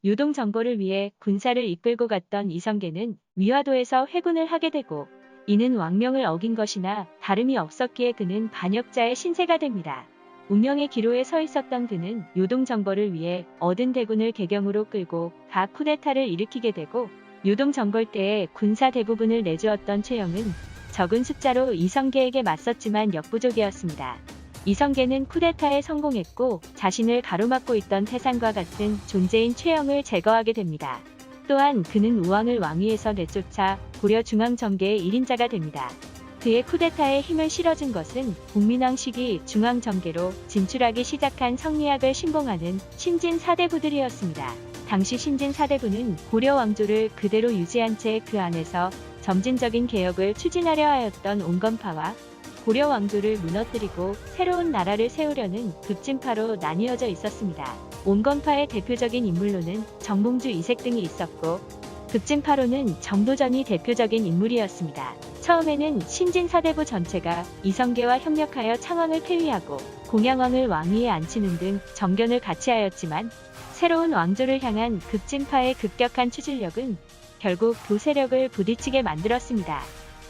요동 정벌을 위해 군사를 이끌고 갔던 이성계는 위화도에서 회군을 하게 되고 이는 왕명을 어긴 것이나 다름이 없었기에 그는 반역자의 신세가 됩니다. 운명의 기로에 서 있었던 그는 요동 정벌을 위해 얻은 대군을 개경으로 끌고 각 쿠데타를 일으키게 되고 요동 정벌 때에 군사 대부분을 내주었던 최영은 적은 숫자로 이성계에게 맞섰지만 역부족이었습니다. 이성계는 쿠데타에 성공했고 자신을 가로막고 있던 태산과 같은 존재인 최영을 제거하게 됩니다. 또한 그는 우왕을 왕위에서 내쫓아 고려 중앙정계의 1인자가 됩니다. 그의 쿠데타에 힘을 실어준 것은 국민왕 시기 중앙정계로 진출하기 시작한 성리학을 신봉하는 신진 사대부들이었습니다. 당시 신진 사대부는 고려 왕조를 그대로 유지한 채 그 안에서 점진적인 개혁을 추진하려 하였던 온건파와 고려 왕조를 무너뜨리고 새로운 나라를 세우려는 급진파로 나뉘어져 있었습니다. 온건파의 대표적인 인물로는 정몽주 이색 등이 있었고 급진파로는 정도전이 대표적인 인물이었습니다. 처음에는 신진사대부 전체가 이성계와 협력하여 창왕을 폐위하고 공양왕을 왕위에 앉히는 등 정견을 같이 하였지만 새로운 왕조를 향한 급진파의 급격한 추진력은 결국 두 세력을 부딪히게 만들었습니다.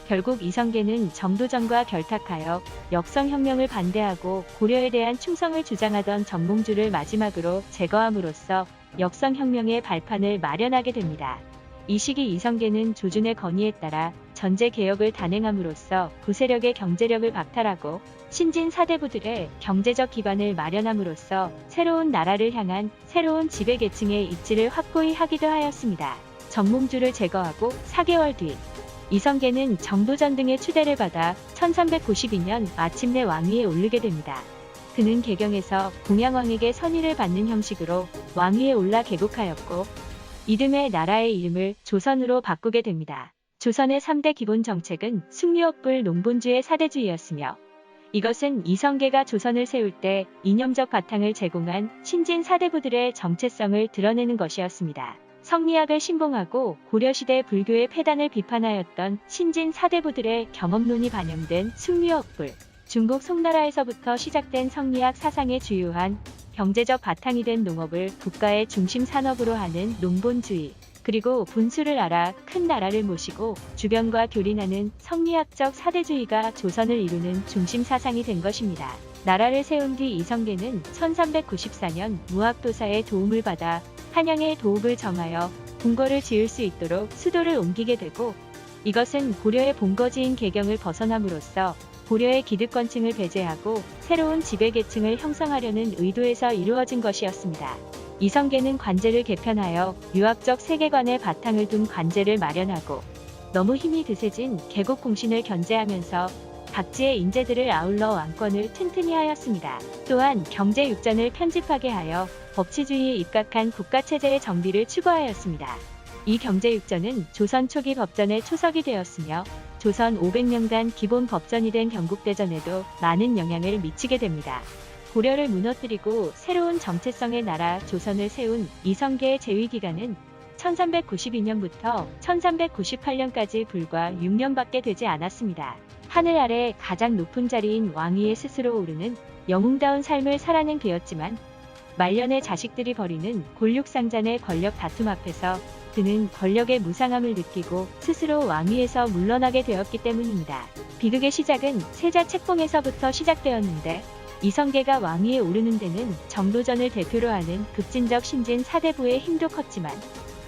결국 이성계는 정도전과 결탁하여 역성혁명을 반대하고 고려에 대한 충성을 주장하던 정몽주를 마지막으로 제거함으로써 역성혁명의 발판을 마련하게 됩니다. 이 시기 이성계는 조준의 건의에 따라 전제개혁을 단행함으로써 구세력의 경제력을 박탈하고 신진 사대부들의 경제적 기반을 마련함으로써 새로운 나라를 향한 새로운 지배계층의 입지를 확고히 하기도 하였습니다. 정몽주를 제거하고 4개월 뒤 이성계는 정도전 등의 추대를 받아 1392년 마침내 왕위에 오르게 됩니다. 그는 개경에서 공양왕에게 선의를 받는 형식으로 왕위에 올라 개국하였고 이듬해 나라의 이름을 조선으로 바꾸게 됩니다. 조선의 3대 기본 정책은 숭유업불 농본주의 사대주의였으며 이것은 이성계가 조선을 세울 때 이념적 바탕을 제공한 신진 사대부들의 정체성을 드러내는 것이었습니다. 성리학을 신봉하고 고려시대 불교의 폐단을 비판하였던 신진 사대부들의 경험론이 반영된 숭유업불, 중국 송나라에서부터 시작된 성리학 사상의 주요한 경제적 바탕이 된 농업을 국가의 중심 산업으로 하는 농본주의, 그리고 분수를 알아 큰 나라를 모시고 주변과 교린하는 성리학적 사대주의가 조선을 이루는 중심 사상이 된 것입니다. 나라를 세운 뒤 이성계는 1394년 무학도사의 도움을 받아 한양의 도읍을 정하여 궁궐을 지을 수 있도록 수도를 옮기게 되고 이것은 고려의 본거지인 개경을 벗어남으로써 고려의 기득권층을 배제하고 새로운 지배계층을 형성하려는 의도에서 이루어진 것이었습니다. 이성계는 관제를 개편하여 유학적 세계관의 바탕을 둔 관제를 마련하고 너무 힘이 드세진 개국공신을 견제하면서 각지의 인재들을 아울러 왕권을 튼튼히 하였습니다. 또한 경제육전을 편집하게 하여 법치주의에 입각한 국가체제의 정비를 추구하였습니다. 이 경제육전은 조선 초기 법전의 초석이 되었으며 조선 500년간 기본 법전이 된 경국대전에도 많은 영향을 미치게 됩니다. 고려를 무너뜨리고 새로운 정체성의 나라 조선을 세운 이성계의 재위기간은 1392년부터 1398년까지 불과 6년밖에 되지 않았습니다. 하늘 아래 가장 높은 자리인 왕위에 스스로 오르는 영웅다운 삶을 살아낸 그였지만 말년의 자식들이 벌이는 골육상잔의 권력 다툼 앞에서 그는 권력의 무상함을 느끼고 스스로 왕위에서 물러나게 되었기 때문입니다. 비극의 시작은 세자 책봉에서부터 시작되었는데 이성계가 왕위에 오르는 데는 정도전을 대표로 하는 급진적 신진 사대부의 힘도 컸지만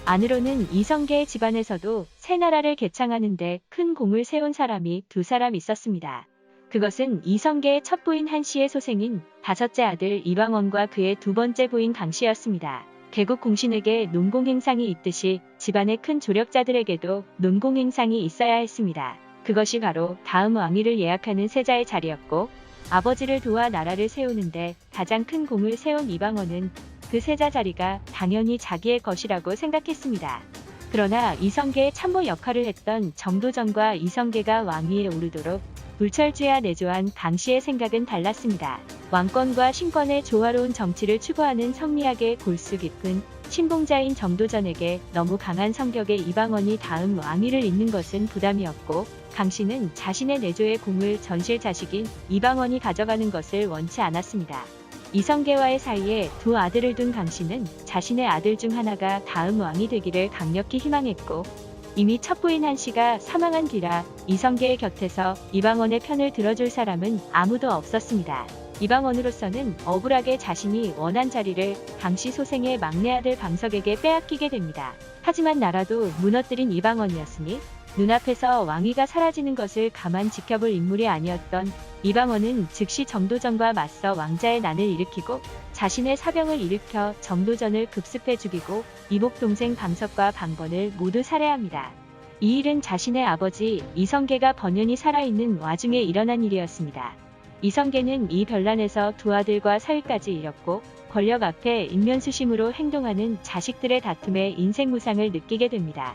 안으로는 이성계의 집안에서도 새 나라를 개창하는 데 큰 공을 세운 사람이 두 사람 있었습니다. 그것은 이성계의 첫 부인 한씨의 소생인 다섯째 아들 이방원과 그의 두 번째 부인 강씨였습니다. 개국 공신에게 논공행상이 있듯이 집안의 큰 조력자들에게도 논공행상이 있어야 했습니다. 그것이 바로 다음 왕위를 예약하는 세자의 자리였고 아버지를 도와 나라를 세우는데 가장 큰 공을 세운 이방원은 그 세자 자리가 당연히 자기의 것이라고 생각했습니다. 그러나 이성계의 참모 역할을 했던 정도전과 이성계가 왕위에 오르도록 불철주야 내조한 강씨의 생각은 달랐습니다. 왕권과 신권의 조화로운 정치를 추구하는 성리학의 골수 깊은 신봉자인 정도전에게 너무 강한 성격의 이방원이 다음 왕위를 잇는 것은 부담이었고, 강씨는 자신의 내조의 공을 전실 자식인 이방원이 가져가는 것을 원치 않았습니다. 이성계와의 사이에 두 아들을 둔 강씨는 자신의 아들 중 하나가 다음 왕이 되기를 강력히 희망했고, 이미 첫 부인 한씨가 사망한 뒤라 이성계의 곁에서 이방원의 편을 들어줄 사람은 아무도 없었습니다. 이방원으로서는 억울하게 자신이 원한 자리를 강씨 소생의 막내 아들 방석에게 빼앗기게 됩니다. 하지만 나라도 무너뜨린 이방원이었으니 눈앞에서 왕위가 사라지는 것을 가만 지켜볼 인물이 아니었던 이방원은 즉시 정도전과 맞서 왕자의 난을 일으키고 자신의 사병을 일으켜 정도전을 급습해 죽이고 이복 동생 방석과 방건을 모두 살해합니다. 이 일은 자신의 아버지 이성계가 번연히 살아있는 와중에 일어난 일이었습니다. 이성계는 이 변란에서 두 아들과 사위까지 잃었고 권력 앞에 인면수심으로 행동하는 자식들의 다툼에 인생무상을 느끼게 됩니다.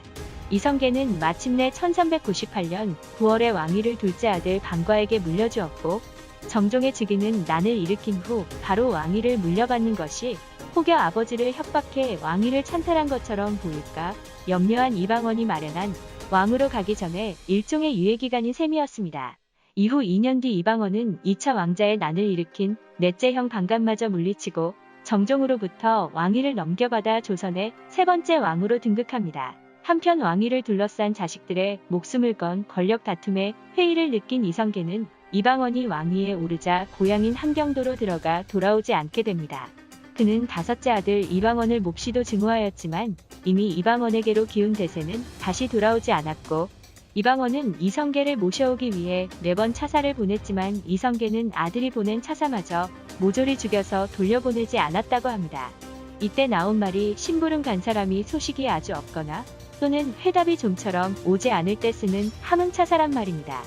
이성계는 마침내 1398년 9월에 왕위를 둘째 아들 방과에게 물려주었고, 정종의 즉위는 난을 일으킨 후 바로 왕위를 물려받는 것이 혹여 아버지를 협박해 왕위를 찬탈한 것처럼 보일까 염려한 이방원이 마련한 왕으로 가기 전에 일종의 유예기간인 셈이었습니다. 이후 2년 뒤 이방원은 2차 왕자의 난을 일으킨 넷째 형 방간마저 물리치고 정종으로부터 왕위를 넘겨받아 조선의 세 번째 왕으로 등극합니다. 한편 왕위를 둘러싼 자식들의 목숨을 건 권력 다툼에 회의를 느낀 이성계는 이방원이 왕위에 오르자 고향인 함경도로 들어가 돌아오지 않게 됩니다. 그는 다섯째 아들 이방원을 몹시도 증오하였지만 이미 이방원에게로 기운 대세는 다시 돌아오지 않았고, 이방원은 이성계를 모셔오기 위해 4번 차사를 보냈지만 이성계는 아들이 보낸 차사마저 모조리 죽여서 돌려보내지 않았다고 합니다. 이때 나온 말이 심부름 간 사람이 소식이 아주 없거나 또는 회답이 좀처럼 오지 않을 때 쓰는 함흥차사란 말입니다.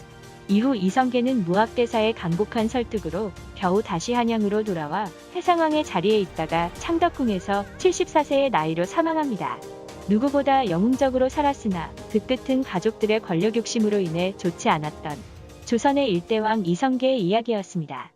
이후 이성계는 무학대사의 간곡한 설득으로 겨우 다시 한양으로 돌아와 해상왕의 자리에 있다가 창덕궁에서 74세의 나이로 사망합니다. 누구보다 영웅적으로 살았으나 그 끝은 가족들의 권력 욕심으로 인해 좋지 않았던 조선의 일대왕 이성계의 이야기였습니다.